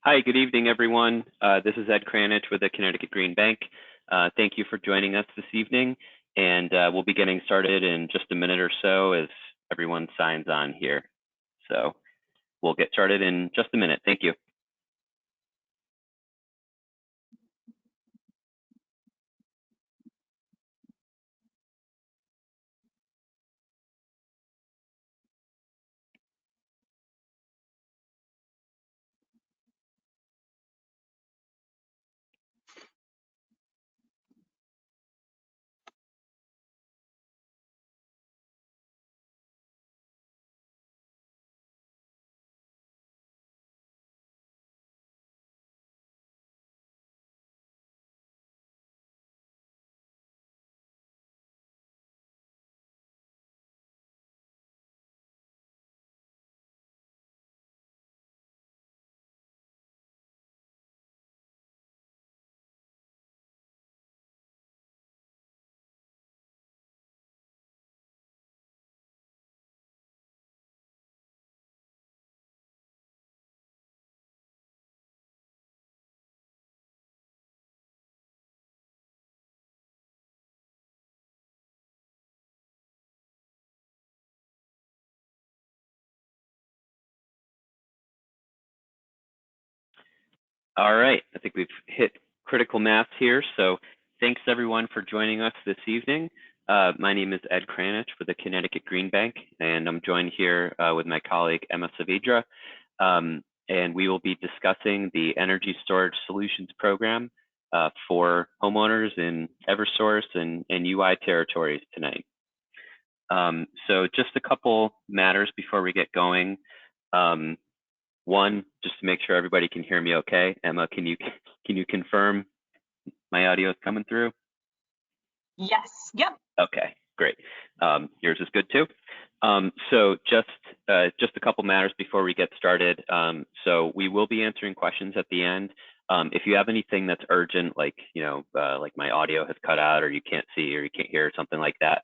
Hi, good evening, everyone. This is Ed Kranich with the Connecticut Green Bank. Thank you for joining us this evening, and we'll be getting started in just a minute or so as everyone signs on here. So we'll get started in just a minute. Thank you. All right, I think we've hit critical mass here. So thanks everyone for joining us this evening. My name is Ed Kranich with the Connecticut Green Bank, and I'm joined here with my colleague Emma Saavedra. And we will be discussing the Energy Storage Solutions Program for homeowners in Eversource and UI territories tonight. So just a couple matters before we get going. One, just to make sure everybody can hear me okay. Emma, can you confirm my audio is coming through? Yes. Yep. Okay, great. Yours is good too. So just a couple matters before we get started. So we will be answering questions at the end. If you have anything that's urgent, like like my audio has cut out, or you can't see, or you can't hear, something like that,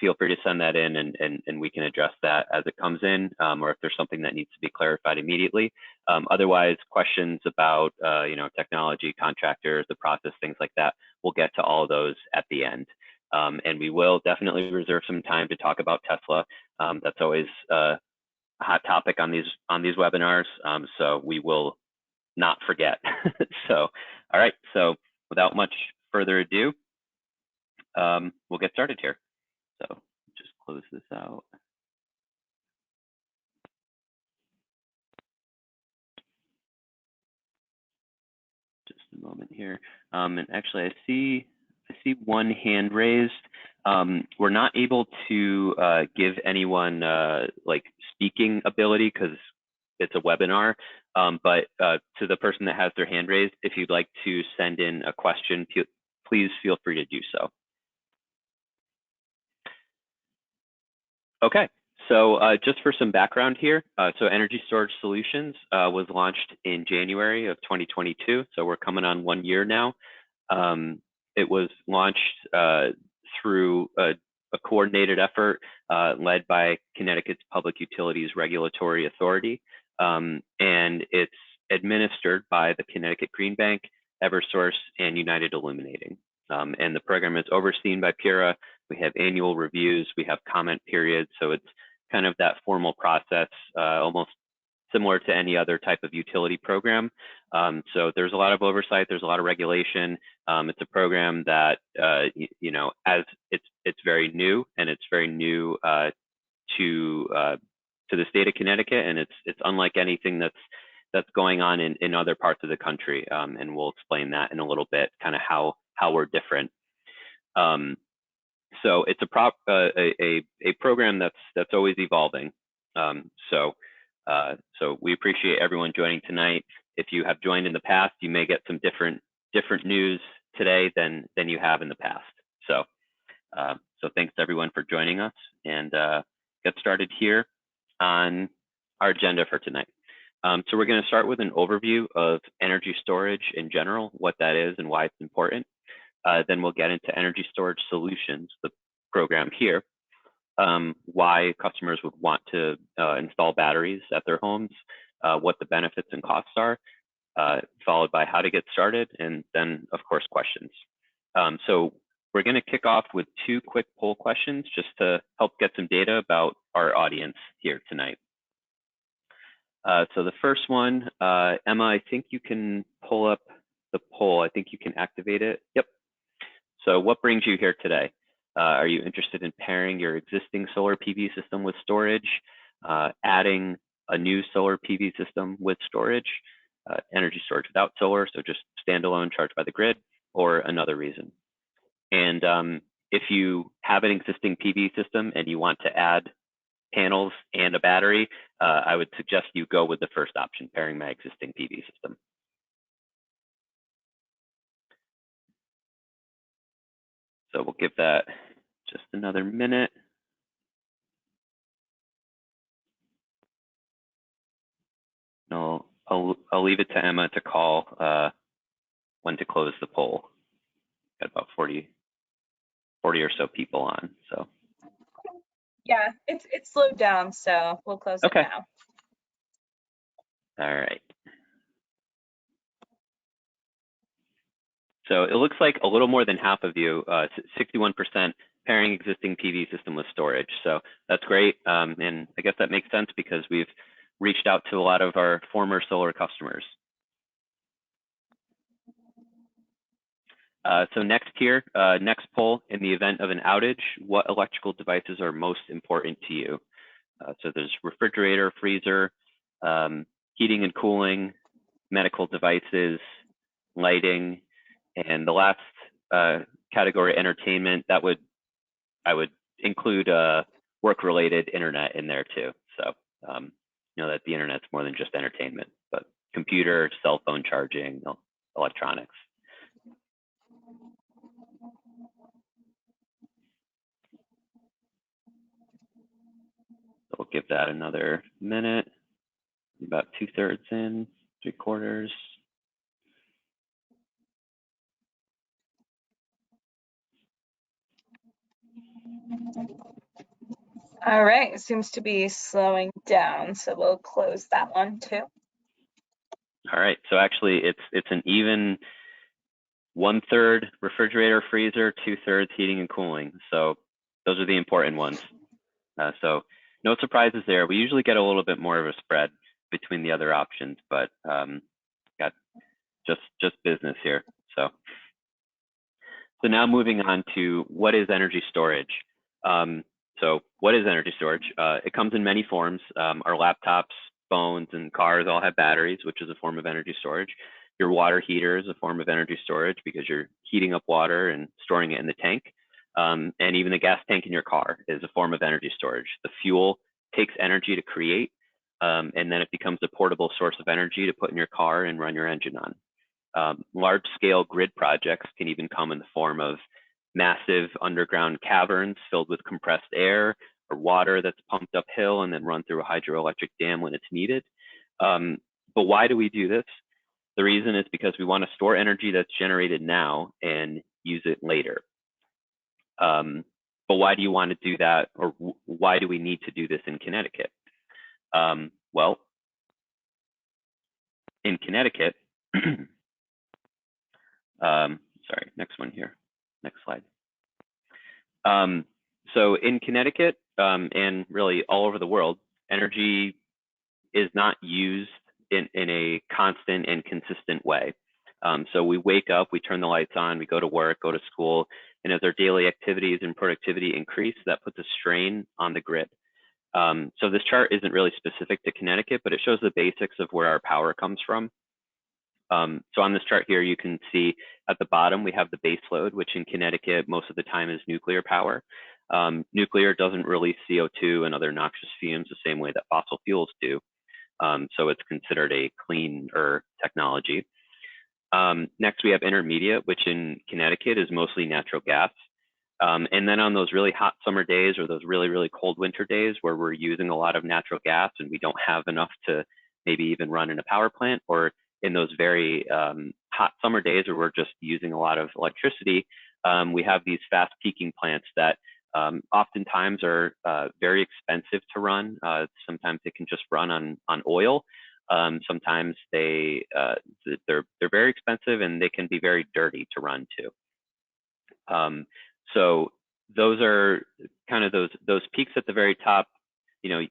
feel free to send that in, and we can address that as it comes in, or if there's something that needs to be clarified immediately. Otherwise, questions about technology, contractors, the process, things like that, we'll get to all of those at the end. And we will definitely reserve some time to talk about Tesla. That's always a hot topic on these webinars. So we will not forget. So, all right. So without much further ado, we'll get started here. So just close this out. Just a moment here. And actually, I see one hand raised. We're not able to give anyone like speaking ability because it's a webinar, but to the person that has their hand raised, if you'd like to send in a question, please feel free to do so. Okay, so just for some background here, so Energy Storage Solutions was launched in January of 2022, so we're coming on 1 year now. It was launched through a coordinated effort led by Connecticut's Public Utilities Regulatory Authority, and it's administered by the Connecticut Green Bank, Eversource, and United Illuminating. And the program is overseen by PURA. We have annual reviews, we have comment periods, so it's kind of that formal process, almost similar to any other type of utility program. So there's a lot of oversight, there's a lot of regulation. It's a program that, as it's very new, and it's very new to the state of Connecticut, and it's unlike anything that's going on in other parts of the country. And we'll explain that in a little bit, kind of how we're different. So it's a program that's always evolving. So we appreciate everyone joining tonight. If you have joined in the past, you may get some different news today than you have in the past. So thanks to everyone for joining us, and get started here on our agenda for tonight. So we're going to start with an overview of energy storage in general, what that is and why it's important. Then we'll get into Energy Storage Solutions, the program here, why customers would want to install batteries at their homes, what the benefits and costs are. followed by how to get started, and then, of course, questions. So we're going to kick off with 2 quick poll questions just to help get some data about our audience here tonight. So the first one, Emma, I think you can pull up the poll. I think you can activate it. Yep. So what brings you here today? Are you interested in pairing your existing solar PV system with storage, adding a new solar PV system with storage, energy storage without solar, so just standalone charged by the grid, or another reason? And if you have an existing PV system and you want to add panels and a battery, I would suggest you go with the first option, pairing my existing PV system. So we'll give that just another minute. I'll leave it to Emma to call when to close the poll. Got about 40 or so people on, so. Yeah, it's slowed down, so we'll close it now. All right. So it looks like a little more than half of you, 61%, pairing existing PV system with storage. So that's great. And I guess that makes sense because we've reached out to a lot of our former solar customers. So next here, next poll, in the event of an outage, what electrical devices are most important to you? So there's refrigerator, freezer, heating and cooling, medical devices, lighting, and the last category, entertainment. I would include work-related internet in there too. So you know that the internet's more than just entertainment, but computer, cell phone charging, electronics. So we'll give that another minute. About 2/3 in, 3/4. All right, it seems to be slowing down, so we'll close that one too. All right, so actually it's an even 1/3 refrigerator, freezer, 2/3 heating and cooling. So those are the important ones. So no surprises there. We usually get a little bit more of a spread between the other options, but got just business here. So now moving on to what is energy storage. So what is energy storage? It comes in many forms. Our laptops, phones, and cars all have batteries, which is a form of energy storage. Your water heater is a form of energy storage because you're heating up water and storing it in the tank. And even the gas tank in your car is a form of energy storage. The fuel takes energy to create, and then it becomes a portable source of energy to put in your car and run your engine on. Large-scale grid projects can even come in the form of massive underground caverns filled with compressed air or water that's pumped uphill and then run through a hydroelectric dam when it's needed. But why do we do this? The reason is because we want to store energy that's generated now and use it later. But why do you want to do that, or why do we need to do this in Connecticut? Well, in Connecticut, sorry, next one here, next slide. So in Connecticut, and really all over the world, energy is not used in a constant and consistent way. So we wake up, we turn the lights on, we go to work, go to school, and as our daily activities and productivity increase, that puts a strain on the grid. So this chart isn't really specific to Connecticut, but it shows the basics of where our power comes from. So on this chart here, you can see at the bottom, we have the base load, which in Connecticut, most of the time is nuclear power. Nuclear doesn't release CO2 and other noxious fumes the same way that fossil fuels do. So it's considered a cleaner technology. Next, we have intermediate, which in Connecticut is mostly natural gas. And then on those really hot summer days or those really, really cold winter days where we're using a lot of natural gas and we don't have enough to maybe even run in a power plant, or in those very hot summer days where we're just using a lot of electricity, we have these fast peaking plants that oftentimes are very expensive to run. Sometimes they can just run on oil, Sometimes they're very expensive, and they can be very dirty to run too. So those are kind of those peaks at the very top. You know,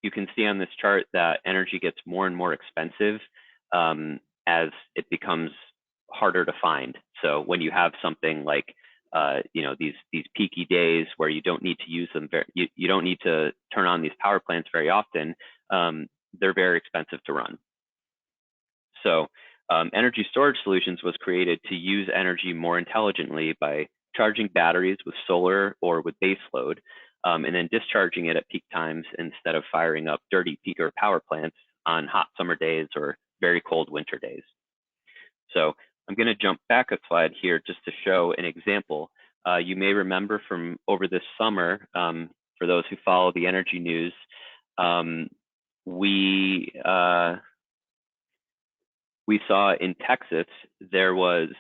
you can see on this chart that energy gets more and more expensive as it becomes harder to find. So when you have something like you know, these peaky days where you don't need to use them, you don't need to turn on these power plants very often, they're very expensive to run. So Energy Storage Solutions was created to use energy more intelligently by charging batteries with solar or with base load, and then discharging it at peak times instead of firing up dirty peaker power plants on hot summer days or very cold winter days. So I'm going to jump back a slide here just to show an example. You may remember from over this summer, for those who follow the energy news, we saw in Texas, there was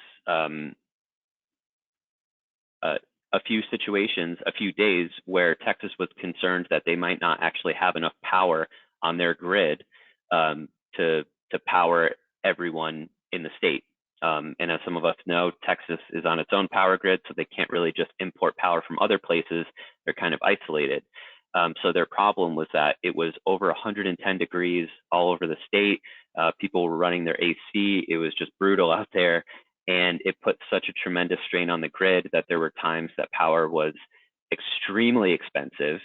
a few situations, a few days where Texas was concerned that they might not actually have enough power on their grid to power everyone in the state. And as some of us know, Texas is on its own power grid, so they can't really just import power from other places. They're kind of isolated. So their problem was that it was over 110 degrees all over the state. People were running their AC. It was just brutal out there. And it put such a tremendous strain on the grid that there were times that power was extremely expensive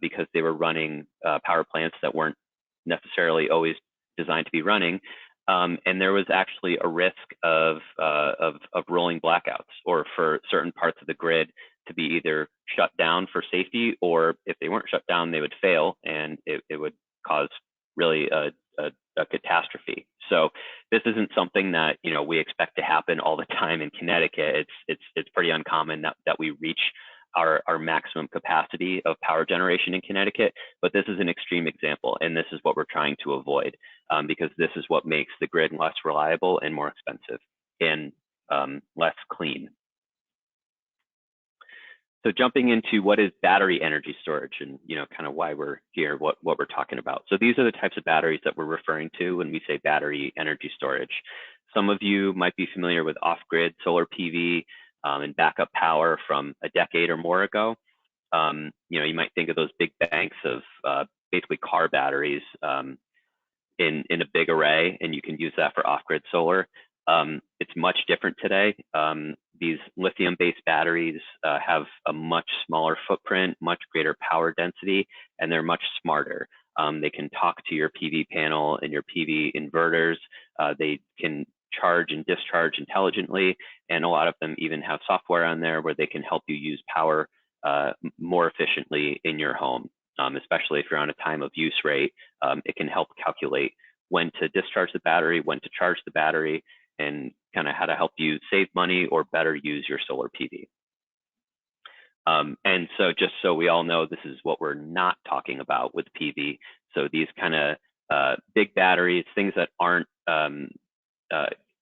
because they were running power plants that weren't necessarily always designed to be running. And there was actually a risk of rolling blackouts, or for certain parts of the grid to be either shut down for safety, or if they weren't shut down, they would fail, and it would cause really a catastrophe. So this isn't something that, you know, we expect to happen all the time in Connecticut. It's pretty uncommon that we reach our maximum capacity of power generation in Connecticut, but this is an extreme example, and this is what we're trying to avoid, because this is what makes the grid less reliable and more expensive and less clean. So jumping into what is battery energy storage, and, you know, kind of why we're here, what we're talking about. So these are the types of batteries that we're referring to when we say battery energy storage. Some of you might be familiar with off-grid solar PV and backup power from a decade or more ago. You know, you might think of those big banks of basically car batteries in a big array, and you can use that for off-grid solar. It's much different today. These lithium-based batteries have a much smaller footprint, much greater power density, and they're much smarter. They can talk to your PV panel and your PV inverters. They can charge and discharge intelligently, and a lot of them even have software on there where they can help you use power more efficiently in your home, especially if you're on a time of use rate. It can help calculate when to discharge the battery, when to charge the battery, and kind of how to help you save money or better use your solar PV. And so just so we all know, this is what we're not talking about with PV. So these kind of big batteries, things that aren't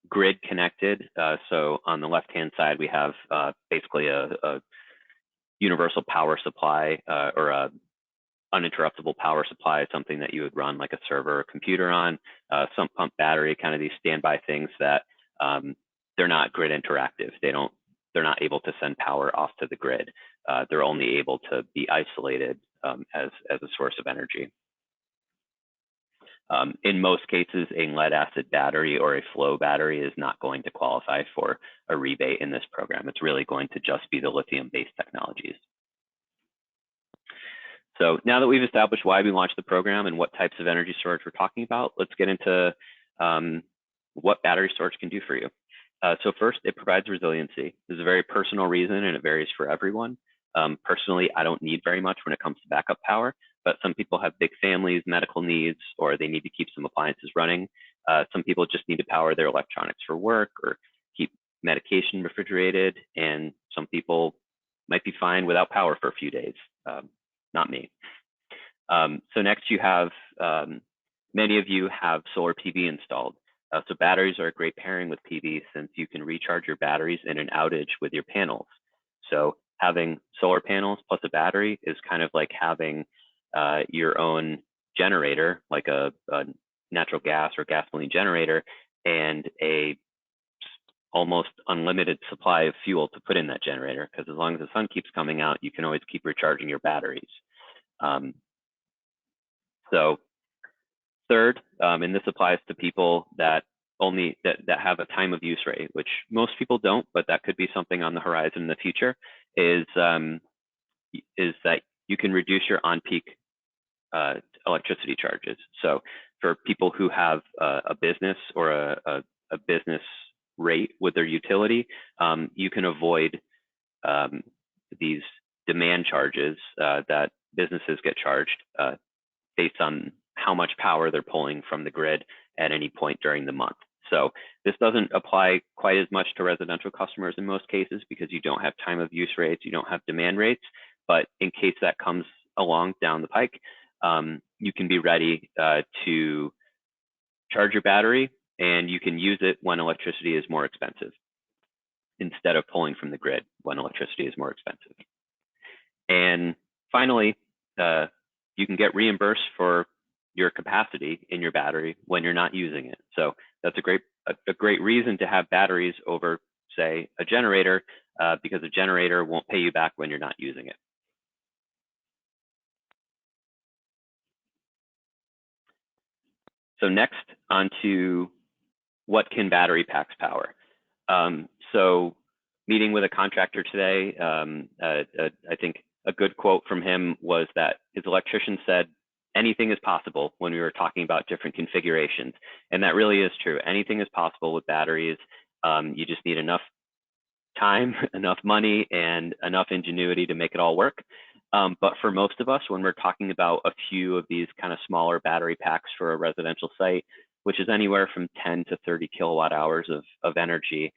grid connected. So on the left-hand side, we have basically a universal power supply or a uninterruptible power supply, something that you would run like a server or computer on. Sump pump battery, kind of these standby things that they're not grid interactive. They're not able to send power off to the grid. They're only able to be isolated as a source of energy. In most cases, a lead acid battery or a flow battery is not going to qualify for a rebate in this program. It's really going to just be the lithium-based technologies. So now that we've established why we launched the program and what types of energy storage we're talking about, let's get into what battery storage can do for you. So first, it provides resiliency. This is a very personal reason, and it varies for everyone. Personally, I don't need very much when it comes to backup power, but some people have big families, medical needs, or they need to keep some appliances running. Some people just need to power their electronics for work or keep medication refrigerated, and some people might be fine without power for a few days. Not me. So next you have, many of you have solar PV installed. So batteries are a great pairing with PV since you can recharge your batteries in an outage with your panels. So having solar panels plus a battery is kind of like having your own generator, like a natural gas or gasoline generator and a almost unlimited supply of fuel to put in that generator, because as long as the sun keeps coming out, you can always keep recharging your batteries. So third, and this applies to people that have a time of use rate, which most people don't, but that could be something on the horizon in the future, is that you can reduce your on-peak electricity charges. So for people who have a business or a business rate with their utility, you can avoid these demand charges that businesses get charged based on how much power they're pulling from the grid at any point during the month. So this doesn't apply quite as much to residential customers in most cases, because you don't have time of use rates, you don't have demand rates. But in case that comes along down the pike, you can be ready to charge your battery, and you can use it when electricity is more expensive, instead of pulling from the grid when electricity is more expensive. And finally, you can get reimbursed for your capacity in your battery when you're not using it. So that's a great reason to have batteries over, say, a generator, because a generator won't pay you back when you're not using it. So next, onto what can battery packs power. So meeting with a contractor today, I think a good quote from him was that his electrician said, anything is possible, when we were talking about different configurations. And that really is true. Anything is possible with batteries. You just need enough time, enough money, and enough ingenuity to make it all work. But for most of us, when we're talking about a few of these kind of smaller battery packs for a residential site, which is anywhere from 10 to 30 kilowatt hours of energy,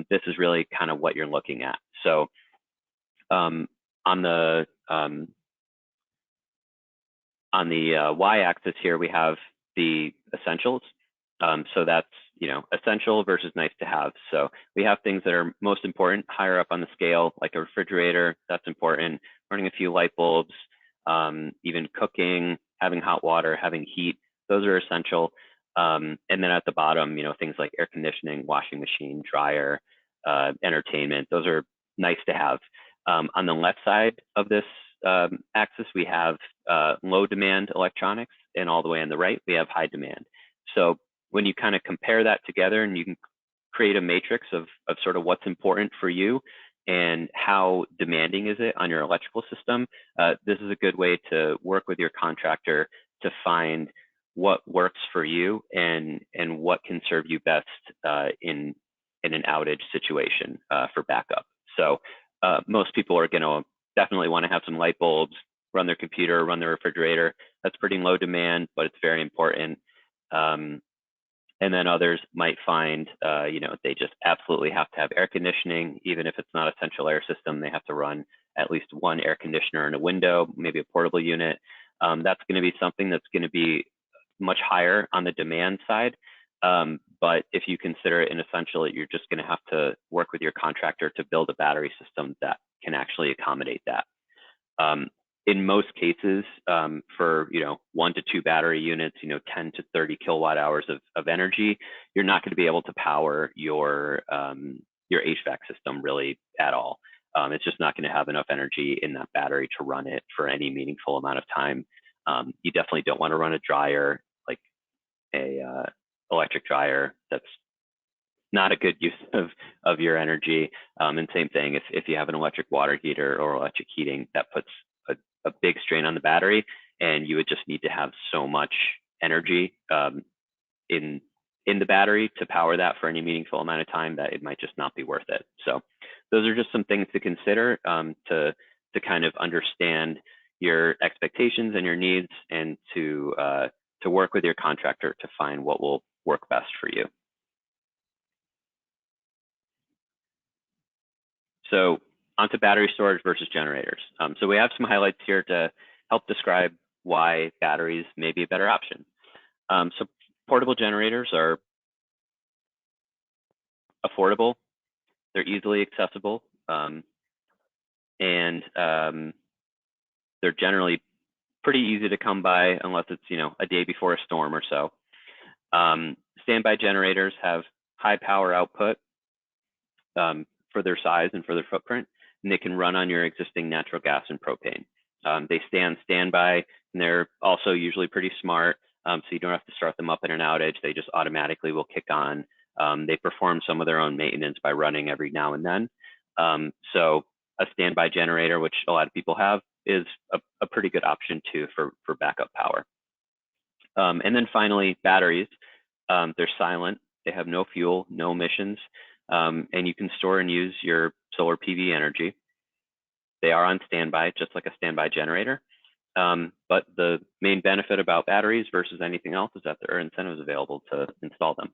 this is really kind of what you're looking at. So on the y-axis here, we have the essentials. So that's, essential versus nice to have. So we have things that are most important higher up on the scale, like a refrigerator, that's important, running a few light bulbs, even cooking, having hot water, having heat, those are essential. And then at the bottom, things like air conditioning, washing machine, dryer, entertainment, those are nice to have. On the left side of this axis, we have low demand electronics, and all the way on the right, we have high demand. So when you kind of compare that together, and you can create a matrix of sort of what's important for you and how demanding is it on your electrical system, this is a good way to work with your contractor to find what works for you and what can serve you best in an outage situation for backup. So most people are going to definitely want to have some light bulbs, run their computer, run their refrigerator. That's pretty low demand, but it's very important. And then others might find, they just absolutely have to have air conditioning. Even if it's not a central air system, they have to run at least one air conditioner in a window, maybe a portable unit. That's going to be something that's going to be much higher on the demand side. But if you consider it an essential, you're just going to have to work with your contractor to build a battery system that can actually accommodate that. In most cases, for 1 to 2 battery units, 10 to 30 kilowatt hours of energy, you're not going to be able to power your HVAC system really at all. It's just not going to have enough energy in that battery to run it for any meaningful amount of time. You definitely don't want to run a dryer, like a electric dryer. That's not a good use of your energy. And same thing if you have an electric water heater or electric heating, that puts a big strain on the battery, and you would just need to have so much energy in the battery to power that for any meaningful amount of time that it might just not be worth it. So those are just some things to consider to kind of understand your expectations and your needs, and to work with your contractor to find what will work best for you. So onto battery storage versus generators. So we have some highlights here to help describe why batteries may be a better option. So portable generators are affordable, they're easily accessible, and they're generally pretty easy to come by unless it's a day before a storm or so. Standby generators have high power output for their size and for their footprint, and they can run on your existing natural gas and propane. They stay on standby, and they're also usually pretty smart, so you don't have to start them up in an outage. They just automatically will kick on. They perform some of their own maintenance by running every now and then. So a standby generator, which a lot of people have, is a pretty good option too for backup power. And then finally, batteries. They're silent. They have no fuel, no emissions, and you can store and use your solar PV energy. They are on standby, just like a standby generator. But the main benefit about batteries versus anything else is that there are incentives available to install them.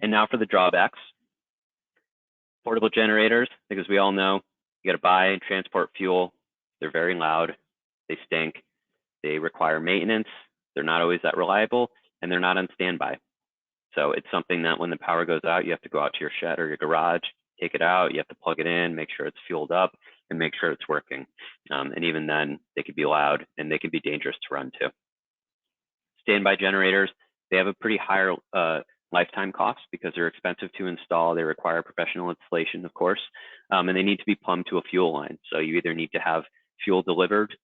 And now for the drawbacks. Portable generators, because we all know, you got to buy and transport fuel. They're very loud. They stink. They require maintenance. They're not always that reliable, and they're not on standby. So it's something that when the power goes out, you have to go out to your shed or your garage, take it out. You have to plug it in, make sure it's fueled up, and make sure it's working. And even then, they could be loud, and they can be dangerous to run too. Standby generators, they have a pretty higher lifetime cost because they're expensive to install. They require professional installation, of course, and they need to be plumbed to a fuel line. So you either need to have fuel delivered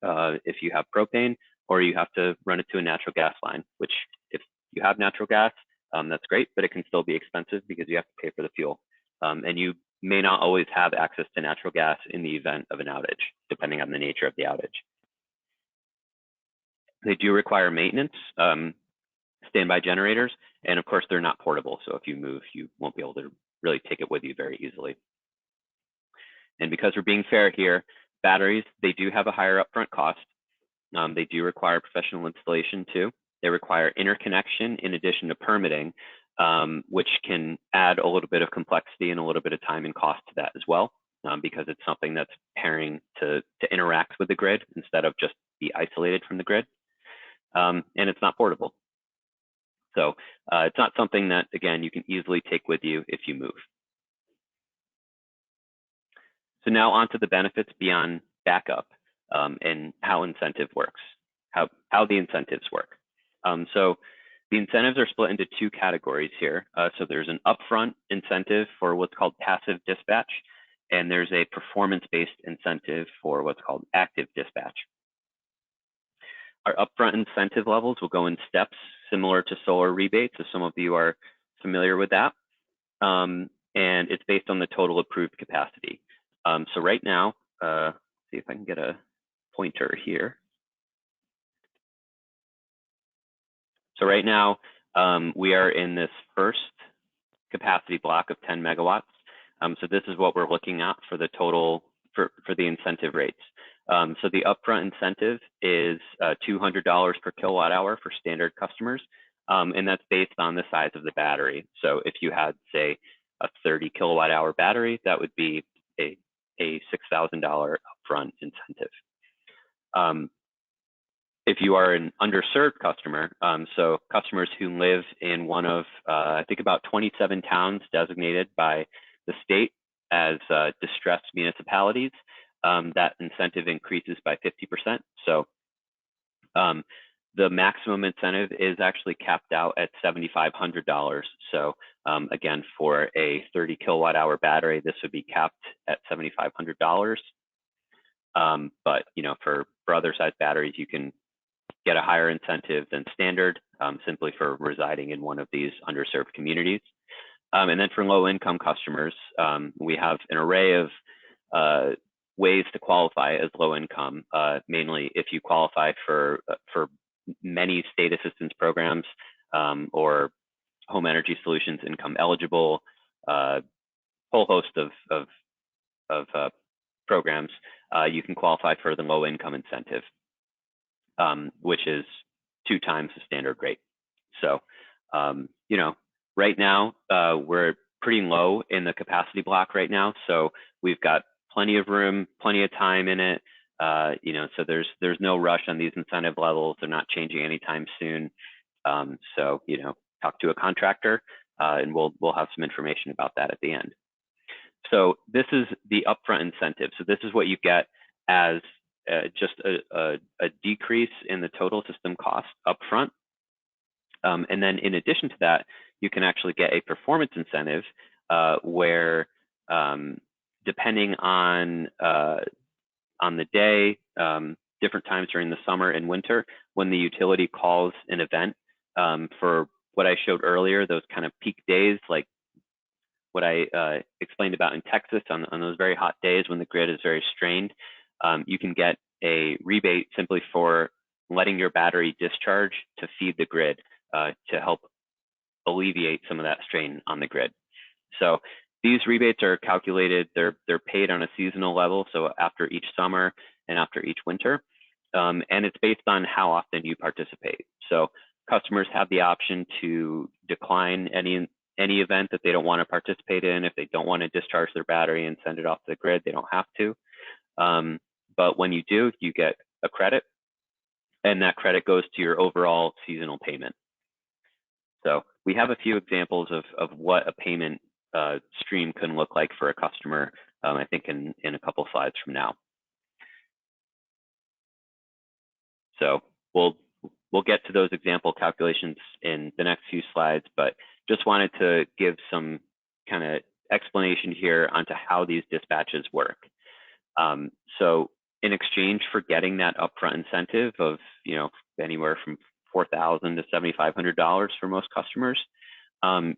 if you have propane, or you have to run it to a natural gas line, which if you have natural gas, that's great, but it can still be expensive because you have to pay for the fuel. And you may not always have access to natural gas in the event of an outage, depending on the nature of the outage. They do require maintenance, standby generators, and of course, they're not portable. So if you move, you won't be able to really take it with you very easily. And because we're being fair here, batteries, they do have a higher upfront cost. They do require professional installation too. They require interconnection in addition to permitting, which can add a little bit of complexity and a little bit of time and cost to that as well, because it's something that's pairing to interact with the grid instead of just be isolated from the grid. And it's not portable. So it's not something that, again, you can easily take with you if you move. So now on to the benefits beyond backup and how incentive works, how the incentives work. So the incentives are split into two categories here. So there's an upfront incentive for what's called passive dispatch, and there's a performance-based incentive for what's called active dispatch. Our upfront incentive levels will go in steps similar to solar rebates, if some of you are familiar with that. And it's based on the total approved capacity. So right now, see if I can get a pointer here. So right now, we are in this first capacity block of 10 megawatts. So this is what we're looking at for the total, for the incentive rates. So the upfront incentive is $200 per kilowatt hour for standard customers. And that's based on the size of the battery. So if you had, say, a 30 kilowatt hour battery, that would be a $6,000 upfront incentive. If you are an underserved customer, so customers who live in one of, I think about 27 towns designated by the state as distressed municipalities, that incentive increases by 50%. So the maximum incentive is actually capped out at $7,500. So again, for a 30 kilowatt hour battery, this would be capped at $7,500. But for other size batteries, you can get a higher incentive than standard, simply for residing in one of these underserved communities. And then for low income customers, we have an array of ways to qualify as low income, mainly if you qualify for many state assistance programs or home energy solutions income eligible, whole host of programs, you can qualify for the low income incentive, which is 2 times the standard rate. So, right now we're pretty low in the capacity block right now. So we've got plenty of room, plenty of time in it. So there's no rush on these incentive levels. They're not changing anytime soon. So, talk to a contractor and we'll have some information about that at the end. So this is the upfront incentive. So this is what you get as just a decrease in the total system cost upfront. And then in addition to that, you can actually get a performance incentive where depending on the day, different times during the summer and winter, when the utility calls an event for what I showed earlier, those kind of peak days, like what I explained about in Texas on those very hot days when the grid is very strained, you can get a rebate simply for letting your battery discharge to feed the grid to help alleviate some of that strain on the grid. So these rebates are calculated, they're paid on a seasonal level, so after each summer and after each winter, and it's based on how often you participate. So customers have the option to decline any event that they don't want to participate in. If they don't want to discharge their battery and send it off to the grid, they don't have to. But when you do, you get a credit, and that credit goes to your overall seasonal payment. So we have a few examples of what a payment stream can look like for a customer, I think in a couple slides from now. So we'll get to those example calculations in the next few slides, but just wanted to give some kind of explanation here onto how these dispatches work. So in exchange for getting that upfront incentive of anywhere from $4,000 to $7,500 for most customers,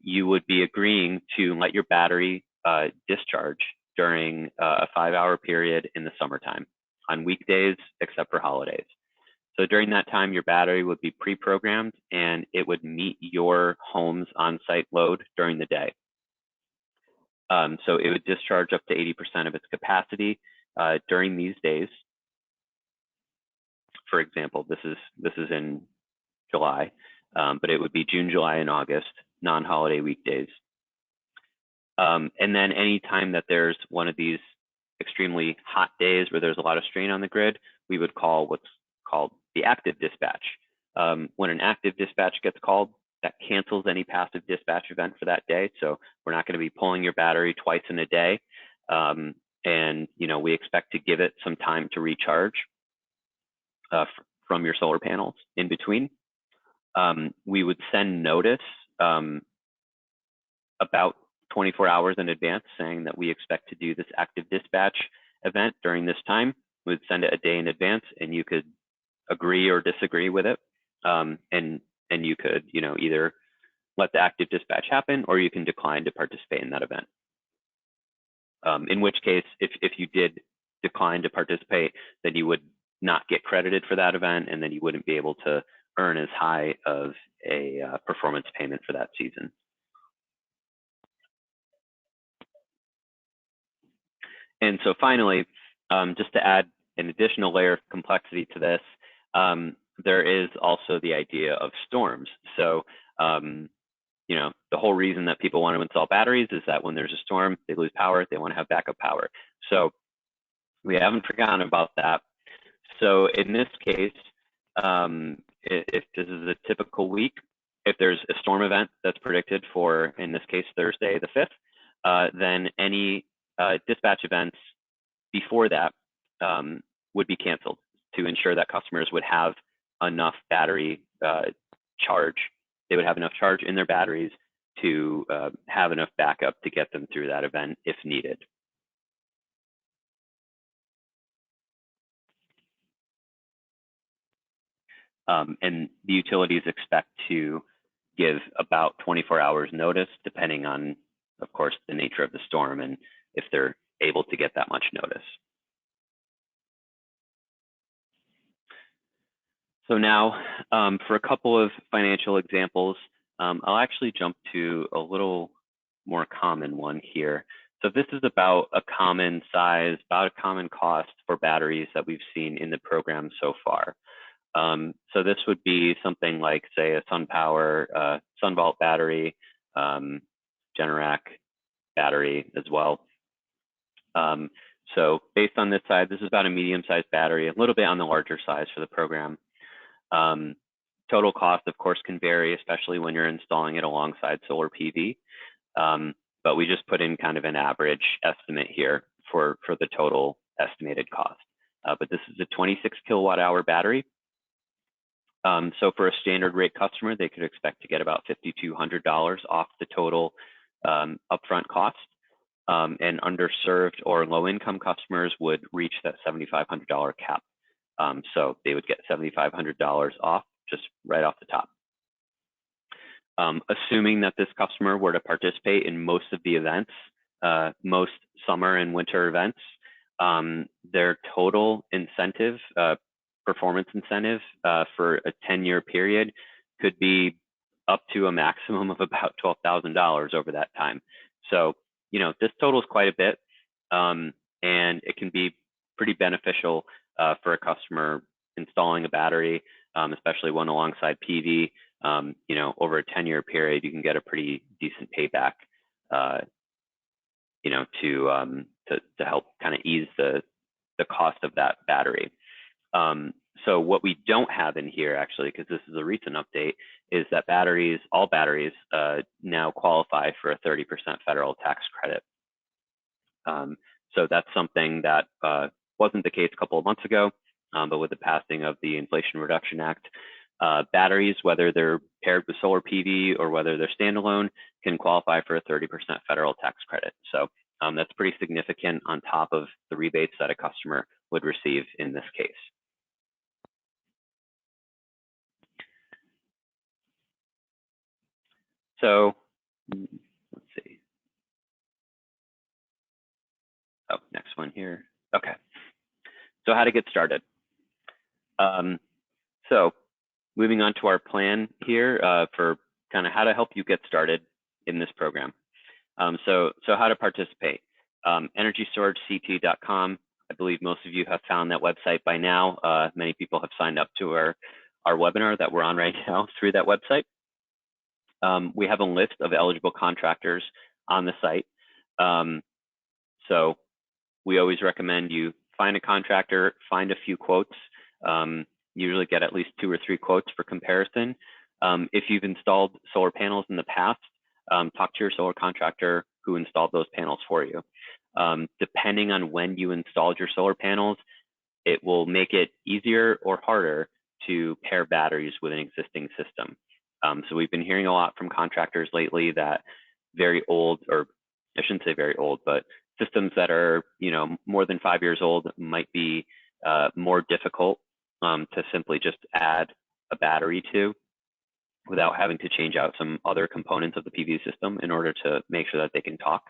you would be agreeing to let your battery discharge during a 5-hour period in the summertime on weekdays except for holidays. So during that time, your battery would be pre-programmed and it would meet your home's on-site load during the day. So it would discharge up to 80% of its capacity during these days. For example, this is in July, but it would be June, July, and August, non-holiday weekdays. And then any time that there's one of these extremely hot days where there's a lot of strain on the grid, we would call what's called the active dispatch. When an active dispatch gets called, that cancels any passive dispatch event for that day. So we're not going to be pulling your battery twice in a day. And we expect to give it some time to recharge from your solar panels in between. We would send notice about 24 hours in advance saying that we expect to do this active dispatch event during this time. We'd send it a day in advance, and you could agree or disagree with it. And you could, either let the active dispatch happen or you can decline to participate in that event. In which case, if you did decline to participate, then you would not get credited for that event, and then you wouldn't be able to earn as high of a performance payment for that season. And so finally, just to add an additional layer of complexity to this, there is also the idea of storms. So, the whole reason that people want to install batteries is that when there's a storm, they lose power, they want to have backup power. So we haven't forgotten about that. So in this case, if this is a typical week, if there's a storm event that's predicted for, in this case, Thursday the 5th, then any dispatch events before that would be canceled to ensure that customers would have enough battery charge. They would have enough charge in their batteries to have enough backup to get them through that event if needed. And the utilities expect to give about 24 hours notice, depending on, of course, the nature of the storm and if they're able to get that much notice. So now, for a couple of financial examples, I'll actually jump to a little more common one here. So this is about a common size, about a common cost for batteries that we've seen in the program so far. So this would be something like, say, a SunPower, SunVault battery, Generac battery as well. So based on this side, this is about a medium-sized battery, a little bit on the larger size for the program. Total cost, of course, can vary, especially when you're installing it alongside solar PV. But we just put in kind of an average estimate here for the total estimated cost. but this is a 26 kilowatt hour battery. So for a standard rate customer, they could expect to get about $5,200 off the total upfront cost. And underserved or low-income customers would reach that $7,500 cap. So they would get $7,500 off just right off the top. Assuming that this customer were to participate in most of the events, most summer and winter events, their total incentive, performance incentive for a 10-year period could be up to a maximum of about $12,000 over that time. So, you know, this totals quite a bit, and it can be pretty beneficial for a customer installing a battery, especially one alongside PV. You know, over a 10-year period, you can get a pretty decent payback, you know, to help kind of ease the cost of that battery. So what we don't have in here, actually, because this is a recent update, is that batteries, all batteries, now qualify for a 30% federal tax credit. So that's something that wasn't the case a couple of months ago, but with the passing of the Inflation Reduction Act, batteries, whether they're paired with solar PV or whether they're standalone, can qualify for a 30% federal tax credit. So that's pretty significant on top of the rebates that a customer would receive in this case. So let's see. Oh, next one here. Okay. So how to get started. So moving on to our plan here for kind of how to help you get started in this program. So how to participate. EnergyStorageCT.com. I believe most of you have found that website by now. Many people have signed up to our webinar that we're on right now through that website. We have a list of eligible contractors on the site. So we always recommend you find a contractor, find a few quotes, usually get at least 2 or 3 quotes for comparison. If you've installed solar panels in the past, talk to your solar contractor who installed those panels for you. Depending on when you installed your solar panels, it will make it easier or harder to pair batteries with an existing system. So we've been hearing a lot from contractors lately that very old, or I shouldn't say very old, but systems that are, you know, more than 5 years old might be more difficult to simply just add a battery to without having to change out some other components of the PV system in order to make sure that they can talk.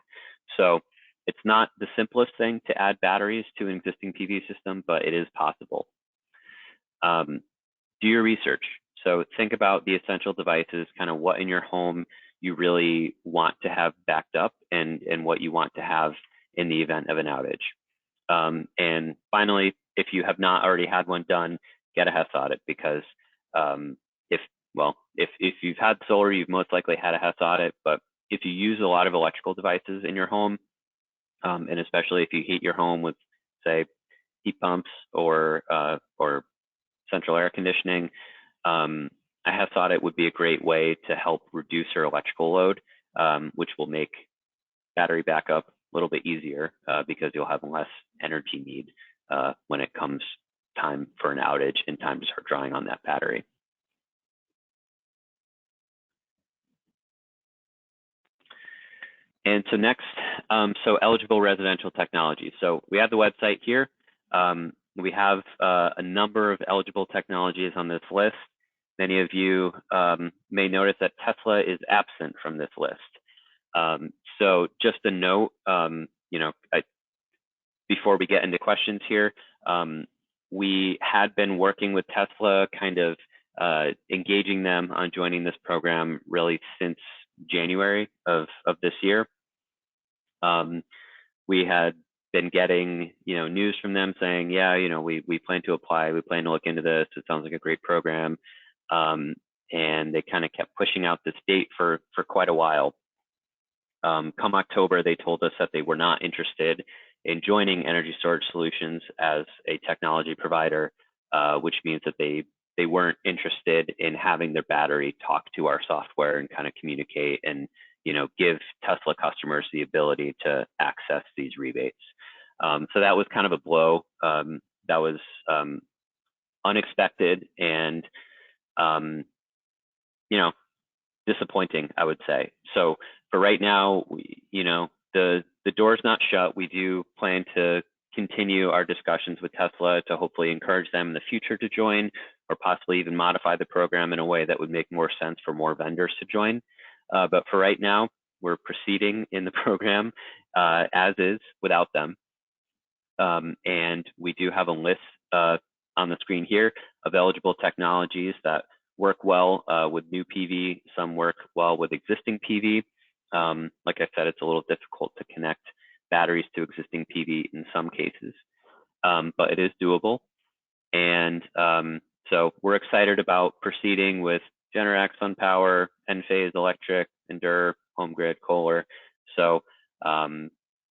So it's not the simplest thing to add batteries to an existing PV system, but it is possible. Do your research. So think about the essential devices, kind of what in your home you really want to have backed up and what you want to have in the event of an outage. And finally, if you have not already had one done, get a HES audit, because if you've had solar, you've most likely had a HES audit. But if you use a lot of electrical devices in your home, and especially if you heat your home with, say, heat pumps or central air conditioning, a HES audit would be a great way to help reduce your electrical load, which will make battery backup a little bit easier because you'll have less energy need when it comes time for an outage and time to start drawing on that battery. And so next, so eligible residential technologies. So we have the website here. We have a number of eligible technologies on this list. Many of you may notice that Tesla is absent from this list. So just a note, you know, before we get into questions here, we had been working with Tesla, kind of engaging them on joining this program really since January of this year. We had been getting, you know, news from them saying, yeah, you know, we plan to apply, we plan to look into this. It sounds like a great program. And they kind of kept pushing out this date for quite a while. Come October, they told us that they were not interested in joining Energy Storage Solutions as a technology provider, which means that they weren't interested in having their battery talk to our software and kind of communicate and, you know, give Tesla customers the ability to access these rebates. So that was kind of a blow that was unexpected and you know, disappointing, I would say. So for right now, the door's not shut. We do plan to continue our discussions with Tesla to hopefully encourage them in the future to join, or possibly even modify the program in a way that would make more sense for more vendors to join. But for right now, we're proceeding in the program as is without them. And we do have a list on the screen here of eligible technologies that work well with new PV. Some work well with existing PV. Like I said, it's a little difficult to connect batteries to existing PV in some cases, but it is doable. And so we're excited about proceeding with Generac, SunPower, Enphase Electric, Endure, HomeGrid, Kohler. So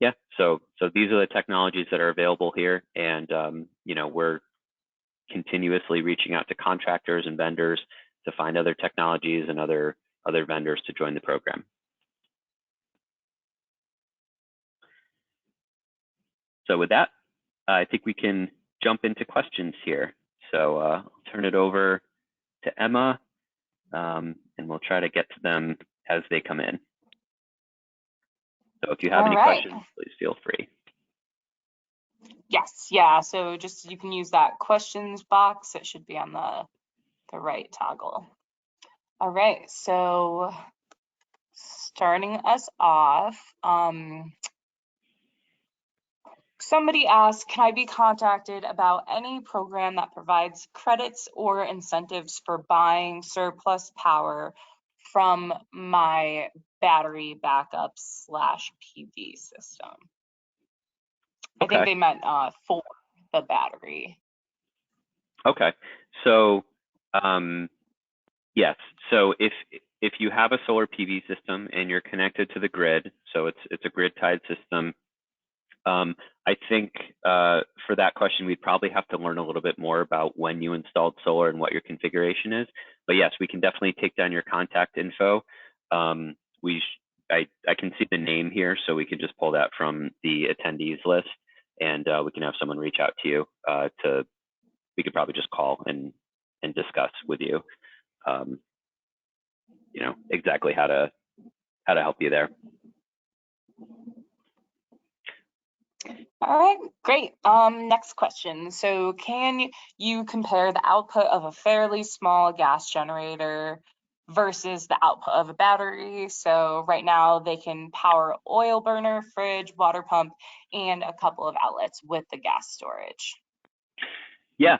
yeah, so these are the technologies that are available here, and we're continuously reaching out to contractors and vendors to find other technologies and other vendors to join the program. So with that, I think we can jump into questions here. So I'll turn it over to Emma, and we'll try to get to them as they come in. So if you have any questions, please feel free. Yes, yeah, so just you can use that questions box. It should be on the right toggle. All right, so starting us off, somebody asked, can I be contacted about any program that provides credits or incentives for buying surplus power from my battery backup / PV system? I think they meant for the battery. Okay, so yes, so if you have a solar PV system and you're connected to the grid, so it's a grid tied system, I think for that question, we'd probably have to learn a little bit more about when you installed solar and what your configuration is. But yes, we can definitely take down your contact info. I can see the name here, so we can just pull that from the attendees list, and we can have someone reach out to you. We could probably just call and discuss with you, exactly how to help you there. All right, great. Next question. So can you compare the output of a fairly small gas generator versus the output of a battery? So right now they can power oil burner, fridge, water pump, and a couple of outlets with the gas storage. Yeah,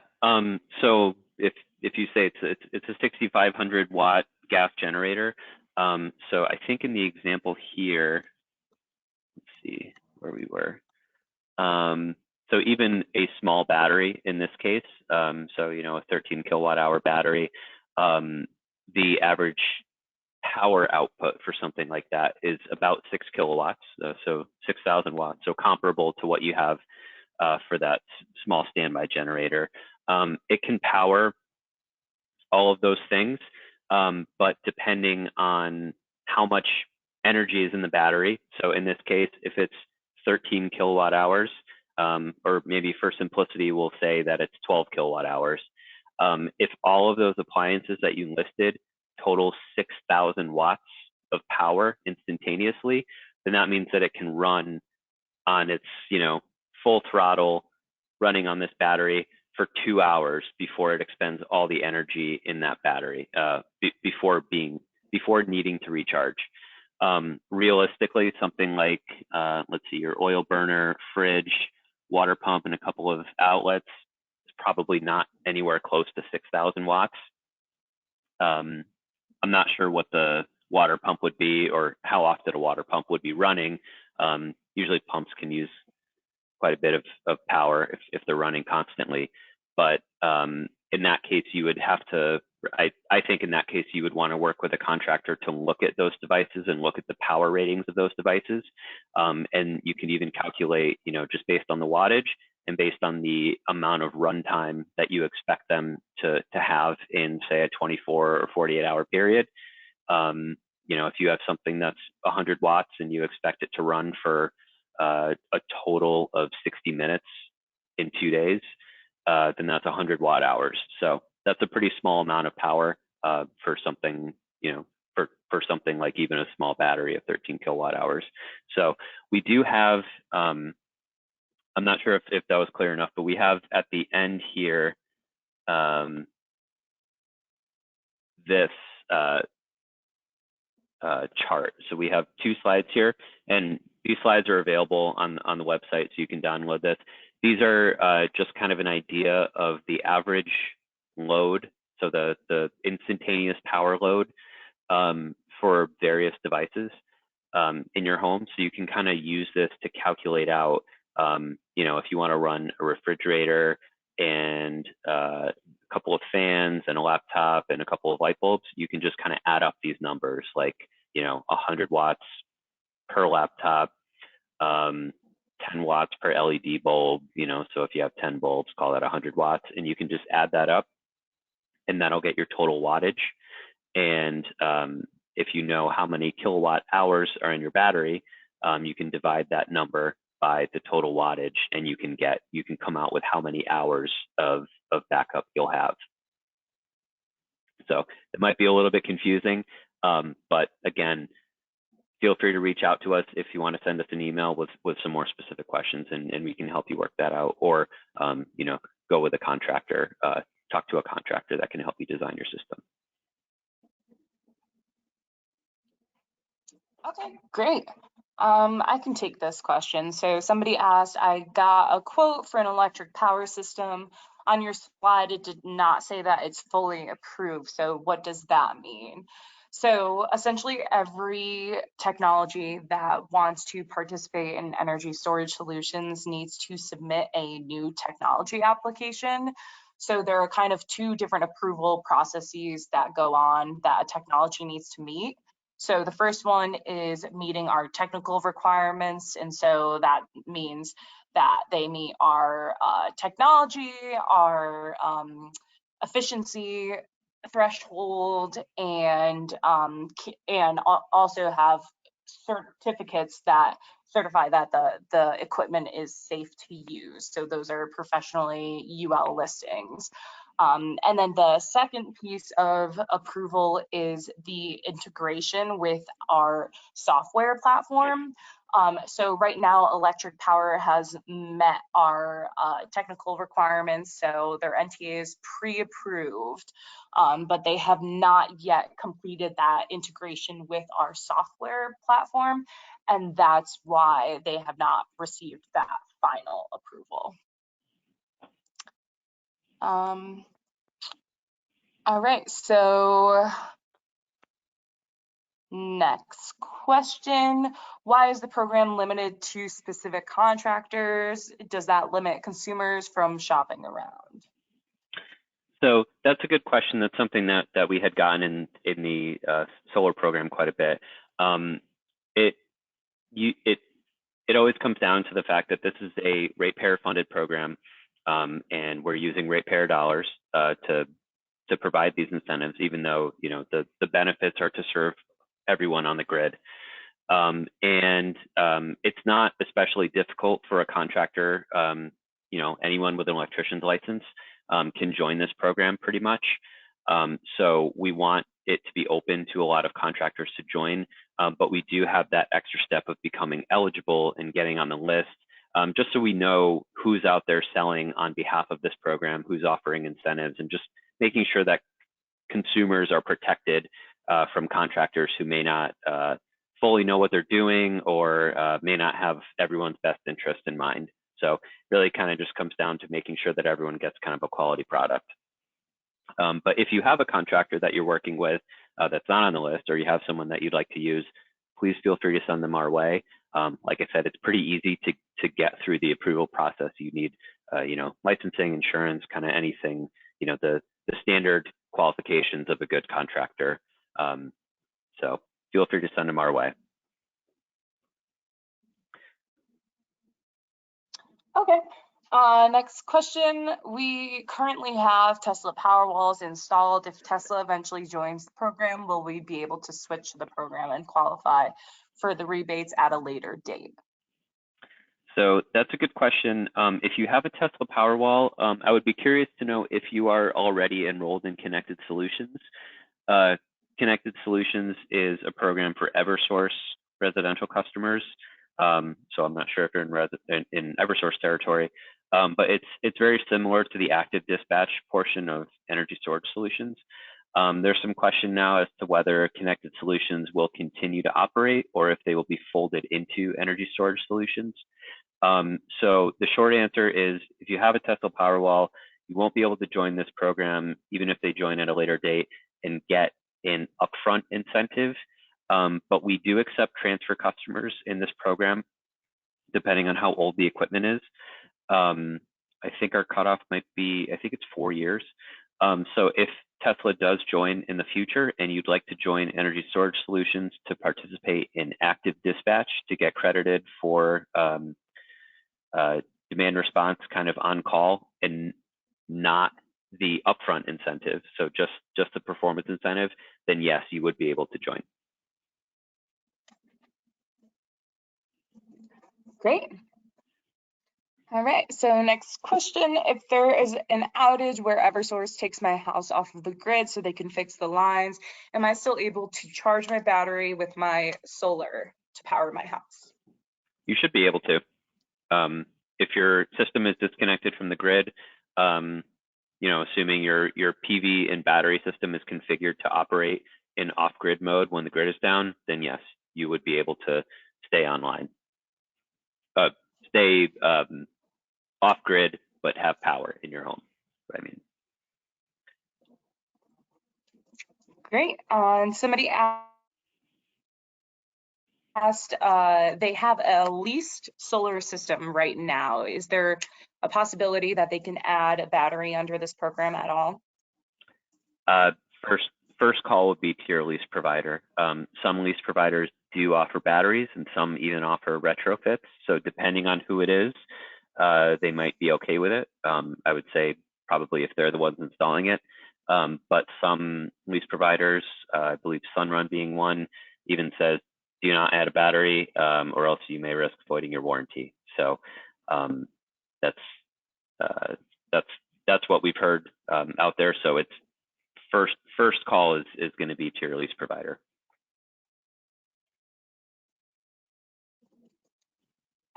so if you say it's a 6,500 watt gas generator, so I think in the example here, let's see where we were. So even a small battery in this case, so a 13 kilowatt hour battery, the average power output for something like that is about 6 kilowatts, so 6,000 watts, so comparable to what you have for that small standby generator. It can power all of those things, but depending on how much energy is in the battery, so in this case, if it's 13 kilowatt hours, or maybe for simplicity, we'll say that it's 12 kilowatt hours. If all of those appliances that you listed total 6,000 watts of power instantaneously, then that means that it can run on its, full throttle, running on this battery for 2 hours before it expends all the energy in that battery, before needing to recharge. Realistically, something like, let's see, your oil burner, fridge, water pump, and a couple of outlets is probably not anywhere close to 6,000 watts. I'm not sure what the water pump would be or how often a water pump would be running. Usually pumps can use quite a bit of power if they're running constantly. But in that case, you would have to, I think in that case, you would want to work with a contractor to look at those devices and look at the power ratings of those devices. And you can even calculate, just based on the wattage and based on the amount of runtime that you expect them to have in, say, a 24 or 48 hour period. If you have something that's 100 watts and you expect it to run for a total of 60 minutes in 2 days, then that's 100 watt hours. So that's a pretty small amount of power for something, for something like even a small battery of 13 kilowatt hours. So we do have, I'm not sure if that was clear enough, but we have at the end here this chart. So we have 2 slides here, and these slides are available on the website, so you can download this. These are just kind of an idea of the average load, so the instantaneous power load for various devices in your home. So you can kind of use this to calculate out, if you want to run a refrigerator and a couple of fans and a laptop and a couple of light bulbs, you can just kind of add up these numbers, like 100 watts per laptop, 10 watts per LED bulb, so if you have 10 bulbs, call that 100 watts, and you can just add that up, and that'll get your total wattage. And if you know how many kilowatt hours are in your battery, you can divide that number by the total wattage, and you can come out with how many hours of backup you'll have. So it might be a little bit confusing, but again, feel free to reach out to us if you want to send us an email with some more specific questions, and we can help you work that out, or go with a contractor, talk to a contractor that can help you design your system. Okay, great. I can take this question. So somebody asked, I got a quote for an electric power system. On your slide, it did not say that it's fully approved. So what does that mean? So essentially every technology that wants to participate in energy storage solutions needs to submit a new technology application. So there are kind of 2 different approval processes that go on that a technology needs to meet. So the first one is meeting our technical requirements. And so that means that they meet our technology, our efficiency threshold, and also have certificates that certify that the equipment is safe to use. So those are professionally UL listings. And then the second piece of approval is the integration with our software platform. So right now, Electric Power has met our technical requirements, so their NTA is pre-approved, but they have not yet completed that integration with our software platform, and that's why they have not received that final approval. All right, so next question. Why is the program limited to specific contractors? Does that limit consumers from shopping around? So that's a good question. That's something that we had gotten in the solar program quite a bit. It always comes down to the fact that this is a ratepayer funded program, and we're using ratepayer dollars to provide these incentives, even though the benefits are to serve everyone on the grid. It's not especially difficult for a contractor. Anyone with an electrician's license can join this program pretty much. So we want it to be open to a lot of contractors to join, but we do have that extra step of becoming eligible and getting on the list, just so we know who's out there selling on behalf of this program, who's offering incentives, and just making sure that consumers are protected from contractors who may not fully know what they're doing, or may not have everyone's best interest in mind. So really kind of just comes down to making sure that everyone gets kind of a quality product. But if you have a contractor that you're working with that's not on the list, or you have someone that you'd like to use, please feel free to send them our way. Like I said, it's pretty easy to get through the approval process. You need, licensing, insurance, kind of anything, the standard qualifications of a good contractor. So feel free to send them our way. Okay. Next question. We currently have Tesla Powerwalls installed. If Tesla eventually joins the program, will we be able to switch to the program and qualify for the rebates at a later date? So that's a good question. If you have a Tesla Powerwall, I would be curious to know if you are already enrolled in Connected Solutions. Connected Solutions is a program for Eversource residential customers. So I'm not sure if you're in Eversource territory, but it's very similar to the active dispatch portion of energy storage solutions. There's some question now as to whether Connected Solutions will continue to operate or if they will be folded into energy storage solutions. So the short answer is if you have a Tesla Powerwall, you won't be able to join this program, even if they join at a later date and get an upfront incentive. But we do accept transfer customers in this program, depending on how old the equipment is. I think our cutoff might be, I think it's 4 years. So if Tesla does join in the future and you'd like to join Energy Storage Solutions to participate in active dispatch to get credited for demand response kind of on call and not the upfront incentive, so just the performance incentive, then yes, you would be able to join. Great. All right, so next question. If there is an outage where Eversource takes my house off of the grid so they can fix the lines, am I still able to charge my battery with my solar to power my house? You should be able to. If your system is disconnected from the grid, assuming your PV and battery system is configured to operate in off-grid mode when the grid is down, then yes, you would be able to stay online. Stay off-grid, but have power in your home. I mean. Great. And somebody asked, they have a leased solar system right now. Is there a possibility that they can add a battery under this program at all? First call would be to your lease provider. Some lease providers do offer batteries and some even offer retrofits. So depending on who it is, they might be okay with it. I would say probably if they're the ones installing it. But some lease providers, I believe Sunrun being one, even says, do not add a battery or else you may risk voiding your warranty. So that's what we've heard out there. So it's first call is going to be to your lease provider.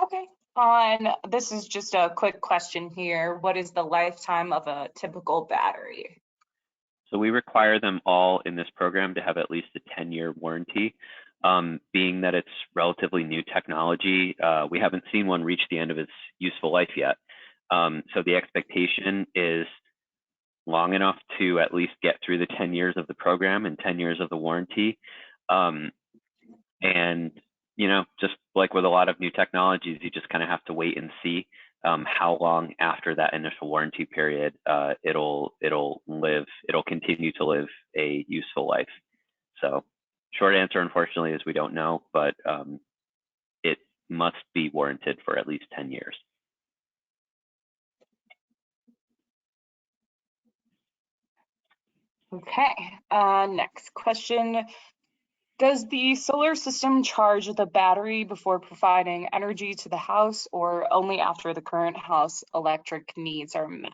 Okay. This is just a quick question here. What is the lifetime of a typical battery? So we require them all in this program to have at least a 10-year warranty. Being that it's relatively new technology, we haven't seen one reach the end of its useful life yet. So the expectation is long enough to at least get through the 10 years of the program and 10 years of the warranty. And, just like with a lot of new technologies, you just kind of have to wait and see how long after that initial warranty period it'll continue to live a useful life. So short answer, unfortunately, is we don't know, but it must be warranted for at least 10 years. Okay, next question. Does the solar system charge the battery before providing energy to the house or only after the current house electric needs are met?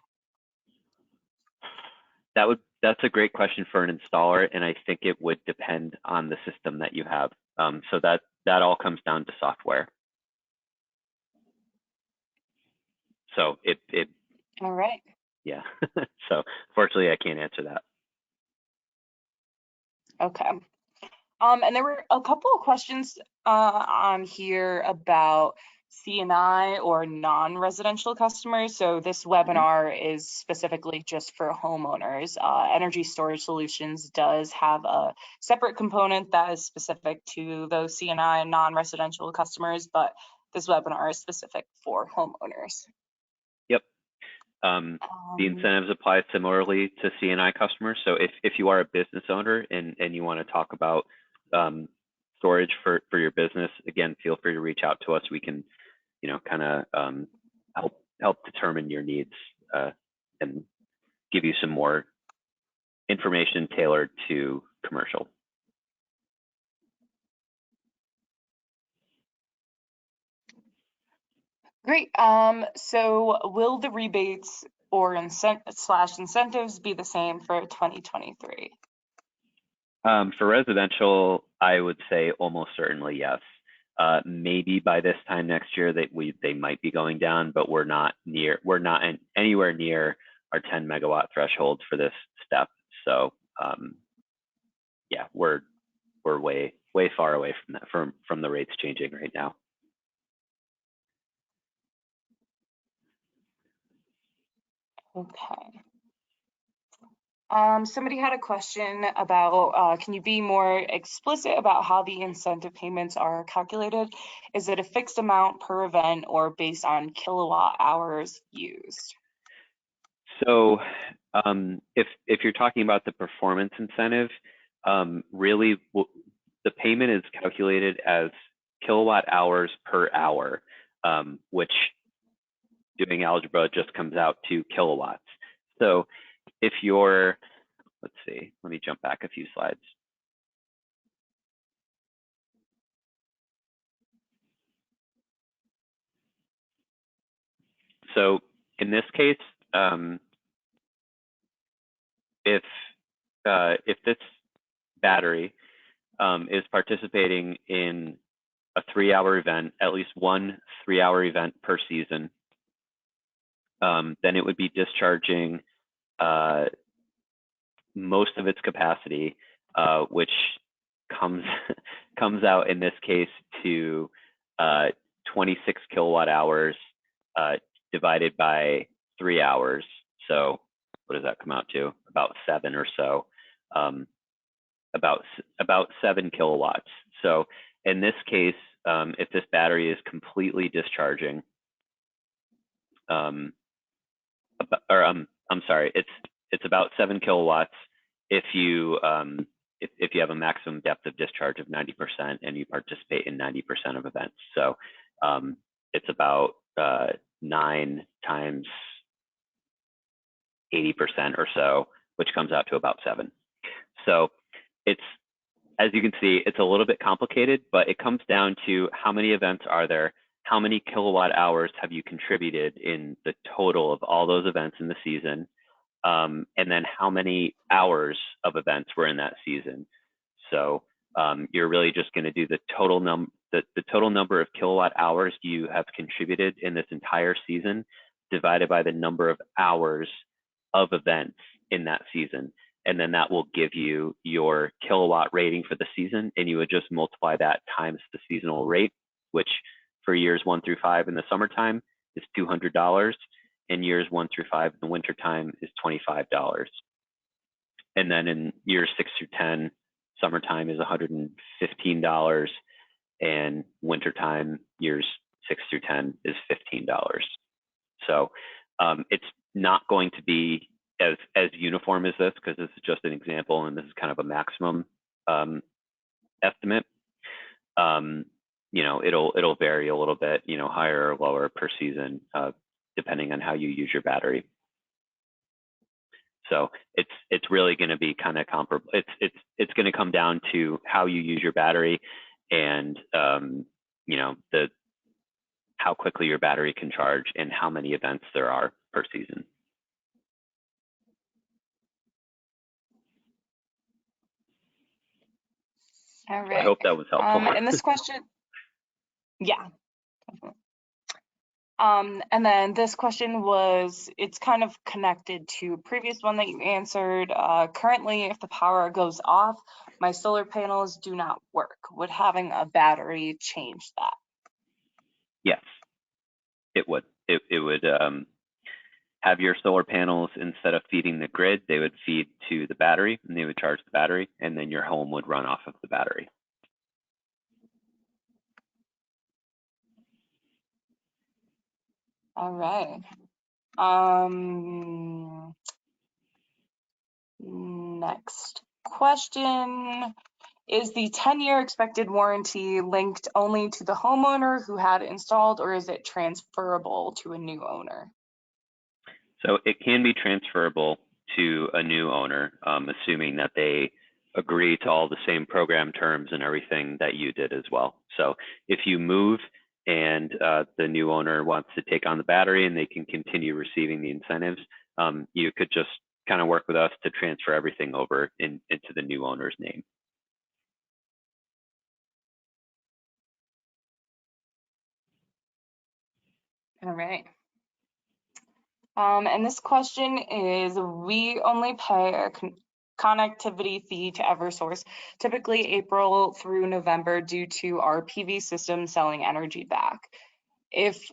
That's a great question for an installer, and I think it would depend on the system that you have. So that all comes down to software. So it all right. Yeah. So fortunately, I can't answer that. Okay. And there were a couple of questions on here about C&I or non-residential customers. So this webinar is specifically just for homeowners. Energy Storage Solutions does have a separate component that is specific to those C&I and non-residential customers, but this webinar is specific for homeowners. Yep. The incentives apply similarly to C&I customers. So if you are a business owner and you want to talk about storage for your business, again, feel free to reach out to us. We can, kind of help determine your needs and give you some more information tailored to commercial. Great. So will the rebates or incentives be the same for 2023? For residential, I would say almost certainly yes. Maybe by this time next year they might be going down, but we're not anywhere near our 10 megawatt threshold for this step. So yeah, we're way far away from that from the rates changing right now. Okay. Somebody had a question about, can you be more explicit about how the incentive payments are calculated? Is it a fixed amount per event or based on kilowatt hours used? So if you're talking about the performance incentive, really the payment is calculated as kilowatt hours per hour, which doing algebra just comes out to kilowatts. So if you're, let's see, let me jump back a few slides. So in this case, if this battery is participating in a 3-hour event, at least one 3-hour event per season, then it would be discharging most of its capacity, which comes out in this case to 26 kilowatt hours divided by 3 hours. So what does that come out to? About 7 or so. About 7 kilowatts. So in this case, if this battery is completely discharging, I'm sorry, it's about 7 kilowatts if you have a maximum depth of discharge of 90% and you participate in 90% of events. So it's about 9 times 80% or so, which comes out to about 7. So it's, as you can see, it's a little bit complicated, but it comes down to how many events are there, how many kilowatt hours have you contributed in the total of all those events in the season, and then how many hours of events were in that season. So you're really just going to do the total number of kilowatt hours you have contributed in this entire season divided by the number of hours of events in that season. And then that will give you your kilowatt rating for the season, and you would just multiply that times the seasonal rate, which for years 1 through 5 in the summertime is $200, and years 1 through 5 in the wintertime is $25. And then in years 6 through 10, summertime is $115, and wintertime years 6 through 10 is $15. So it's not going to be as uniform as this, because this is just an example and this is kind of a maximum estimate. You know, it'll vary a little bit, you know, higher or lower per season, depending on how you use your battery. So it's really going to be kind of comparable. It's going to come down to how you use your battery and you know, how quickly your battery can charge and how many events there are per season. All right. I hope that was helpful. And this question, yeah. And then this question it's kind of connected to a previous one that you answered. Currently, if the power goes off, my solar panels do not work. Would having a battery change that? Yes, it would. It would have your solar panels, instead of feeding the grid, they would feed to the battery and they would charge the battery, and then your home would run off of the battery. All right. Next question. Is the 10-year expected warranty linked only to the homeowner who had it installed, or is it transferable to a new owner? So it can be transferable to a new owner, assuming that they agree to all the same program terms and everything that you did as well. So if you move and the new owner wants to take on the battery and they can continue receiving the incentives, you could just kind of work with us to transfer everything over into the new owner's name. All right. And this question is, we only pay a connectivity fee to Eversource, typically April through November, due to our PV system selling energy back. If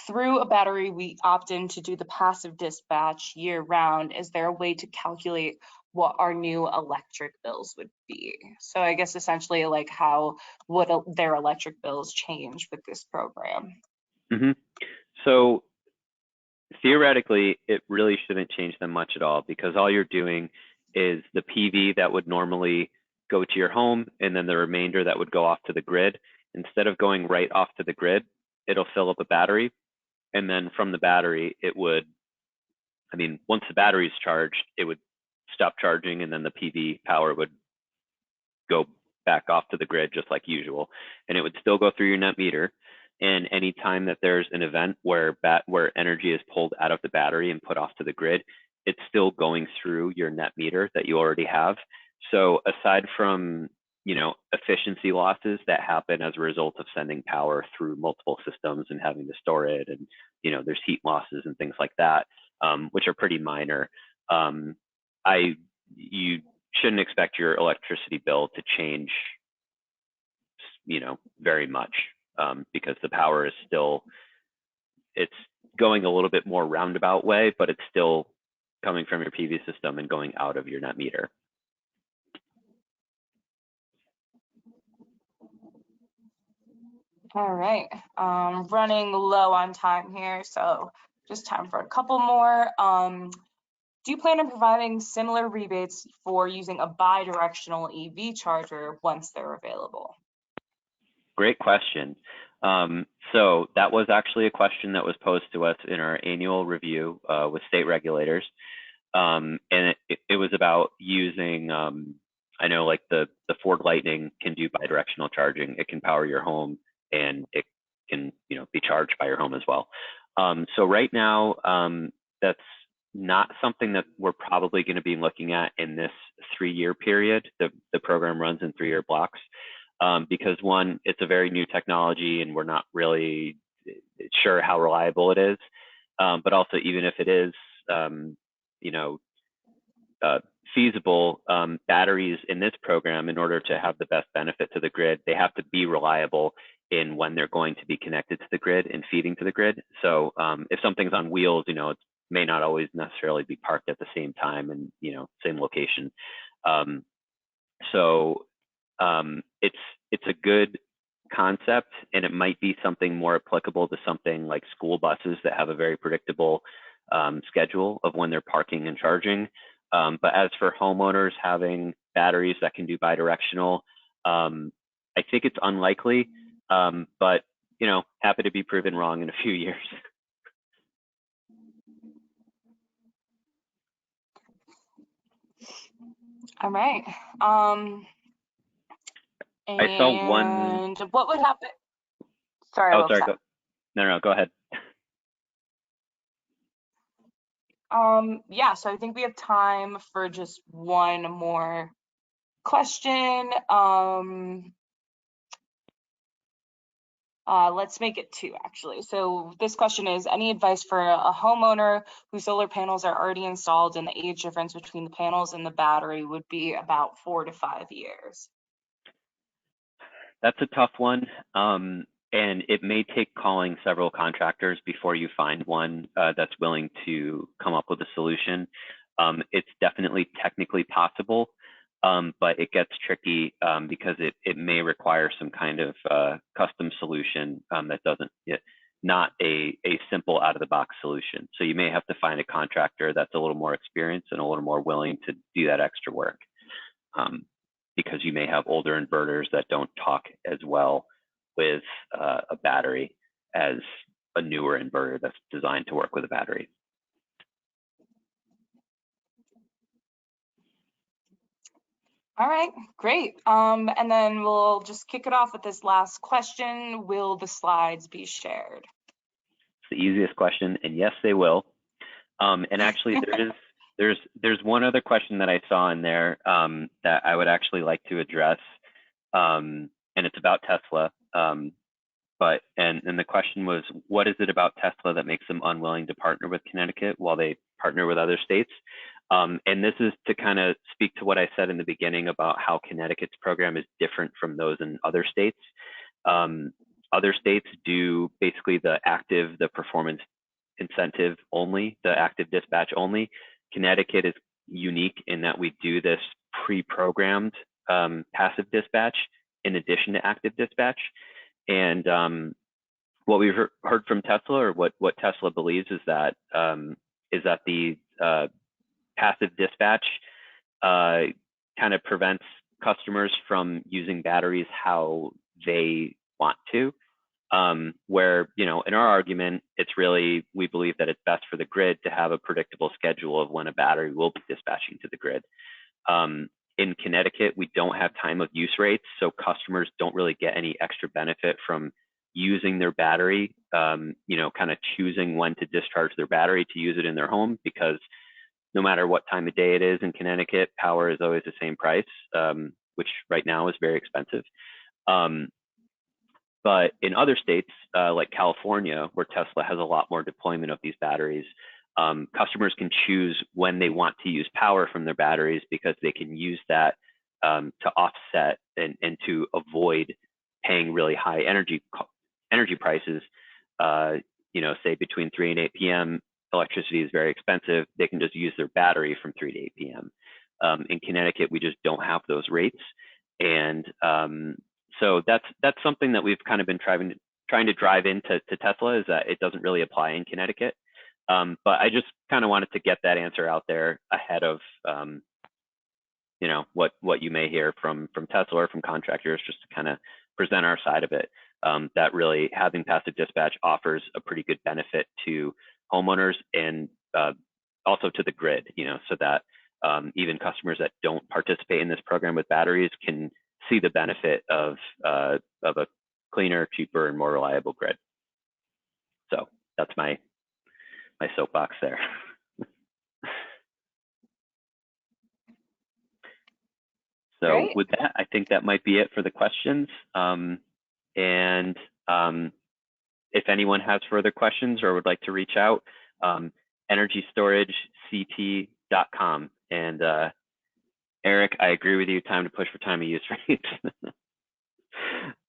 through a battery we opt in to do the passive dispatch year round, is there a way to calculate what our new electric bills would be? So I guess essentially, like, how would their electric bills change with this program? Mm-hmm. So theoretically, it really shouldn't change them much at all, because all you're doing is the PV that would normally go to your home and then the remainder that would go off to the grid. Instead of going right off to the grid, it'll fill up a battery. And then from the battery, it would, I mean, once the battery's charged, it would stop charging and then the PV power would go back off to the grid just like usual. And it would still go through your net meter. And anytime that there's an event where energy is pulled out of the battery and put off to the grid, it's still going through your net meter that you already have. So aside from, you know, efficiency losses that happen as a result of sending power through multiple systems and having to store it, and, you know, there's heat losses and things like that, which are pretty minor, you shouldn't expect your electricity bill to change, you know, very much. Because the power is still, it's going a little bit more roundabout way, but it's still coming from your PV system and going out of your net meter. All right, running low on time here, so just time for a couple more. Do you plan on providing similar rebates for using a bidirectional EV charger once they're available? Great question. So that was actually a question that was posed to us in our annual review with state regulators. And it was about using, I know like the Ford Lightning can do bidirectional charging. It can power your home and it can, you know, be charged by your home as well. So right now, that's not something that we're probably going to be looking at in this 3-year period. The program runs in 3-year blocks. Because one, it's a very new technology and we're not really sure how reliable it is. But also, even if it is, you know, feasible, batteries in this program, in order to have the best benefit to the grid, they have to be reliable in when they're going to be connected to the grid and feeding to the grid. So if something's on wheels, you know, it may not always necessarily be parked at the same time and, you know, same location. It's a good concept, and it might be something more applicable to something like school buses that have a very predictable schedule of when they're parking and charging. But as for homeowners having batteries that can do bidirectional, I think it's unlikely, but, you know, happy to be proven wrong in a few years. All right. I saw one. What would happen? Sorry. Oh, sorry. No, go ahead. Yeah, so I think we have time for just one more question. Let's make it 2, actually. So this question is, any advice for a homeowner whose solar panels are already installed and the age difference between the panels and the battery would be about 4 to 5 years? That's a tough one. And it may take calling several contractors before you find one that's willing to come up with a solution. It's definitely technically possible, but it gets tricky because it may require some kind of custom solution that not a simple out of the box solution. So you may have to find a contractor that's a little more experienced and a little more willing to do that extra work, because you may have older inverters that don't talk as well with a battery as a newer inverter that's designed to work with a battery. All right, great. And then we'll just kick it off with this last question. Will the slides be shared? It's the easiest question, and yes, they will. And actually, there's one other question that I saw in there that I would actually like to address, and it's about Tesla. But the question was, what is it about Tesla that makes them unwilling to partner with Connecticut while they partner with other states? And this is to kind of speak to what I said in the beginning about how Connecticut's program is different from those in other states. Other states do basically the performance incentive only, the active dispatch only. Connecticut is unique in that we do this pre-programmed passive dispatch in addition to active dispatch. And what we've heard from Tesla, or what Tesla believes, is that the passive dispatch kind of prevents customers from using batteries how they want to. Where, in our argument, it's really, we believe that it's best for the grid to have a predictable schedule of when a battery will be dispatching to the grid. In Connecticut, we don't have time of use rates, so customers don't really get any extra benefit from using their battery, kind of choosing when to discharge their battery to use it in their home, because no matter what time of day it is in Connecticut, power is always the same price, which right now is very expensive. But in other states, like California, where Tesla has a lot more deployment of these batteries, customers can choose when they want to use power from their batteries, because they can use that to offset and to avoid paying really high energy prices. Say between 3 and 8 p.m., electricity is very expensive. They can just use their battery from 3 to 8 p.m. In Connecticut, we just don't have those rates, and so that's something that we've kind of been trying to drive into Tesla, is that it doesn't really apply in Connecticut. But I just kind of wanted to get that answer out there ahead of what you may hear from Tesla or from contractors, just to kind of present our side of it. That really having passive dispatch offers a pretty good benefit to homeowners and also to the grid, so that even customers that don't participate in this program with batteries can see the benefit of a cleaner, cheaper, and more reliable grid. So that's my soapbox there. So Great. with that, I think that might be it for the questions. And if anyone has further questions or would like to reach out, energystorageCT.com. And Eric, I agree with you, time to push for time of use rates.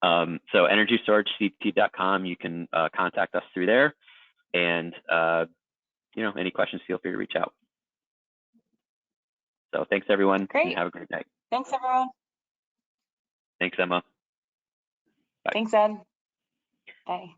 So energystorageCT.com, you can contact us through there. And any questions, feel free to reach out. So thanks, everyone. Great. And have a great night. Thanks, everyone. Thanks, Emma. Bye. Thanks, Ed. Bye.